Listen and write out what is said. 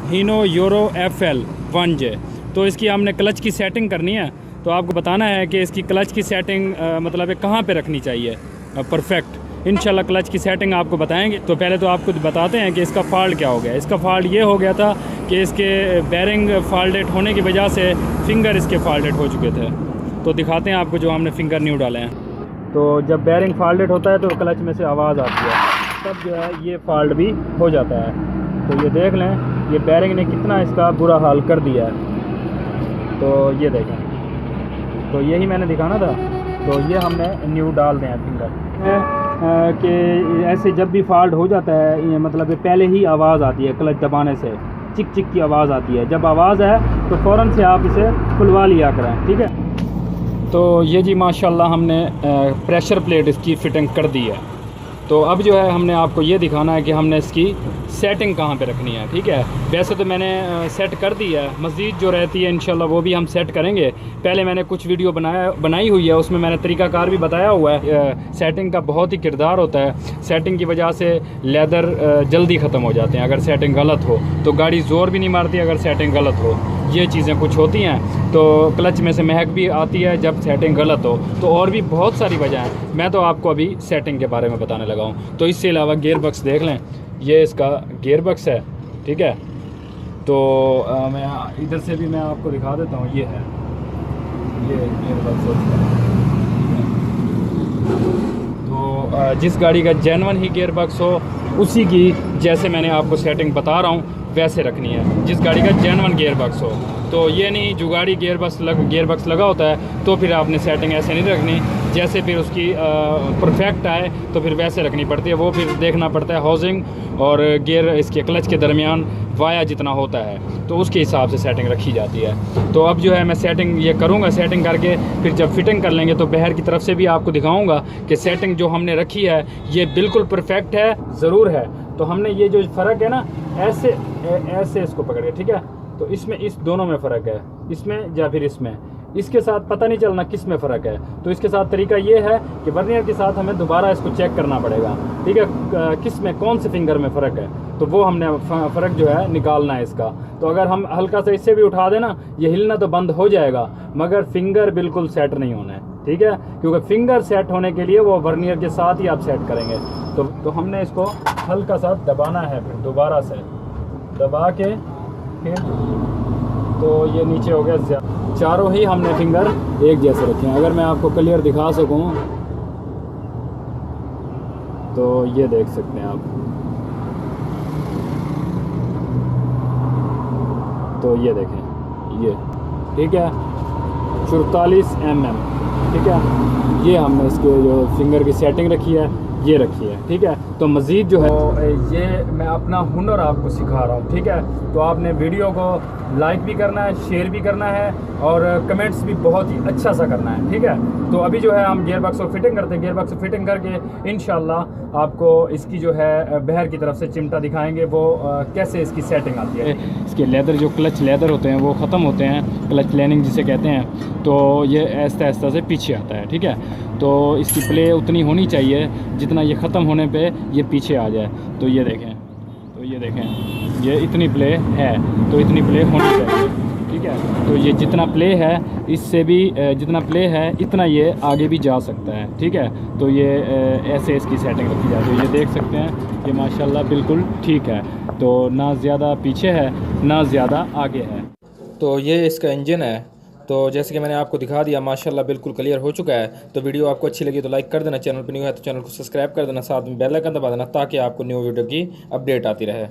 हीनो euro FL 1J। तो इसकी हमने क्लच की सेटिंग करनी है, तो आपको बताना है कि इसकी क्लच की सेटिंग मतलब कहाँ पे रखनी चाहिए परफेक्ट। इंशाल्लाह क्लच की सेटिंग आपको बताएंगे। तो पहले तो आपको बताते हैं कि इसका फॉल्ट क्या हो गया। इसका फॉल्ट ये हो गया था कि इसके बैरिंग फॉल्टेड होने की वजह से फिंगर इसके फॉल्टेड हो चुके थे। तो दिखाते हैं आपको जो हमने फिंगर न्यू डाले हैं। तो जब बैरिंग फॉल्टेड होता है तो क्लच में से आवाज़ आती है, तब जो है ये फॉल्ट भी हो जाता है। तो ये देख लें, ये बैरिंग ने कितना इसका बुरा हाल कर दिया है। तो ये देखें, तो यही मैंने दिखाना था। तो ये हमने न्यू डाल दें फिंगर कि ऐसे जब भी फॉल्ट हो जाता है, ये मतलब पहले ही आवाज़ आती है क्लच दबाने से, चिक चिक की आवाज़ आती है। जब आवाज़ है तो फ़ौरन से आप इसे खुलवा लिया करें, ठीक है। तो ये जी माशाल्लाह हमने प्रेशर प्लेट इसकी फ़िटिंग कर दी है। तो अब जो है हमने आपको ये दिखाना है कि हमने इसकी सेटिंग कहाँ पे रखनी है, ठीक है। वैसे तो मैंने सेट कर दी है, मज़ीद जो रहती है इंशाल्लाह वो भी हम सेट करेंगे। पहले मैंने कुछ वीडियो बनाई हुई है, उसमें मैंने तरीक़ाकार भी बताया हुआ है। सेटिंग का बहुत ही किरदार होता है। सेटिंग की वजह से लेदर जल्दी ख़त्म हो जाते हैं अगर सेटिंग गलत हो, तो गाड़ी ज़ोर भी नहीं मारती अगर सेटिंग गलत हो। ये चीज़ें कुछ होती हैं। तो क्लच में से महक भी आती है जब सेटिंग गलत हो। तो और भी बहुत सारी वजह हैं, मैं तो आपको अभी सेटिंग के बारे में बताने लगा हूँ। तो इससे अलावा गियर बक्स देख लें, ये इसका गियर बक्स है, ठीक है। तो मैं इधर से भी मैं आपको दिखा देता हूँ, ये है, ये गियर बक्स है। तो जिस गाड़ी का जेन्युइन ही गियर बक्स हो, उसी की जैसे मैंने आपको सेटिंग बता रहा हूँ वैसे रखनी है, जिस गाड़ी का जेन्युइन गियर बक्स हो। तो ये नहीं जो गाड़ी गियर बक्स लगा होता है तो फिर आपने सेटिंग ऐसे नहीं रखनी, जैसे फिर उसकी परफेक्ट आए तो फिर वैसे रखनी पड़ती है। वो फिर देखना पड़ता है हाउसिंग और गियर इसके क्लच के दरमियान वाया जितना होता है, तो उसके हिसाब से सेटिंग रखी जाती है। तो अब जो है मैं सेटिंग ये करूँगा, सेटिंग करके फिर जब फिटिंग कर लेंगे तो बहर की तरफ से भी आपको दिखाऊँगा कि सेटिंग जो हमने रखी है ये बिल्कुल परफेक्ट है, ज़रूर है। तो हमने ये जो फ़र्क है ना, ऐसे इसको पकड़ के, ठीक है। तो इसमें इस दोनों में फ़र्क है, इसमें या फिर इसमें, इसके साथ पता नहीं चलना किस में फ़र्क है। तो इसके साथ तरीका ये है कि वर्नियर के साथ हमें दोबारा इसको चेक करना पड़ेगा, ठीक है, किस में कौन से फिंगर में फ़र्क है। तो वो हमने फ़र्क जो है निकालना है इसका। तो अगर हम हल्का सा इससे भी उठा देना, ये हिलना तो बंद हो जाएगा, मगर फिंगर बिल्कुल सेट नहीं होना है, ठीक है। क्योंकि फिंगर सेट होने के लिए वो वर्नियर के साथ ही आप सेट करेंगे। तो हमने इसको हल्का सा दबाना है, फिर दोबारा से दबा के फिर तो ये नीचे हो गया। चारों ही हमने फिंगर एक जैसे रखे हैं। अगर मैं आपको क्लियर दिखा सकूं तो ये देख सकते हैं आप। तो ये देखें, ये ठीक है, 44 mm, ठीक है। ये हमने इसके जो फिंगर की सेटिंग रखी है ये रखी है, ठीक है। तो मज़ीद जो है तो ये मैं अपना हुनर आपको सिखा रहा हूँ, ठीक है। तो आपने वीडियो को लाइक भी करना है, शेयर भी करना है और कमेंट्स भी बहुत ही अच्छा सा करना है, ठीक है। तो अभी जो है हम गियर बक्स को फिटिंग करते हैं। गियर बक्स को फिटिंग करके इंशाल्लाह आपको इसकी जो है बहर की तरफ से चिमटा दिखाएंगे, वो कैसे इसकी सेटिंग आती है। इसके लेदर जो क्लच लेदर होते हैं वो ख़त्म होते हैं, क्लच प्लेनिंग जिसे कहते हैं। तो ये आहिस्ता आहिस्ता से पीछे आता है, ठीक है। तो इसकी प्ले उतनी होनी चाहिए जितना ये ख़त्म होने पे ये पीछे आ जाए। तो ये देखें, तो ये देखें, ये इतनी प्ले है, तो इतनी प्ले होनी चाहिए, ठीक है। तो ये जितना प्ले है, इससे भी जितना प्ले है इतना ये आगे भी जा सकता है, ठीक है। तो ये ऐसे इसकी सेटिंग रखी जाती है। ये देख सकते हैं कि माशाल्लाह बिल्कुल ठीक है। तो ना ज़्यादा पीछे है ना ज़्यादा आगे है। तो ये इसका इंजन है। तो जैसे कि मैंने आपको दिखा दिया, माशाल्लाह बिल्कुल क्लियर हो चुका है। तो वीडियो आपको अच्छी लगी तो लाइक कर देना, चैनल पर न्यू है तो चैनल को सब्सक्राइब कर देना, साथ में बेल आइकन दबा देना ताकि आपको न्यू वीडियो की अपडेट आती रहे।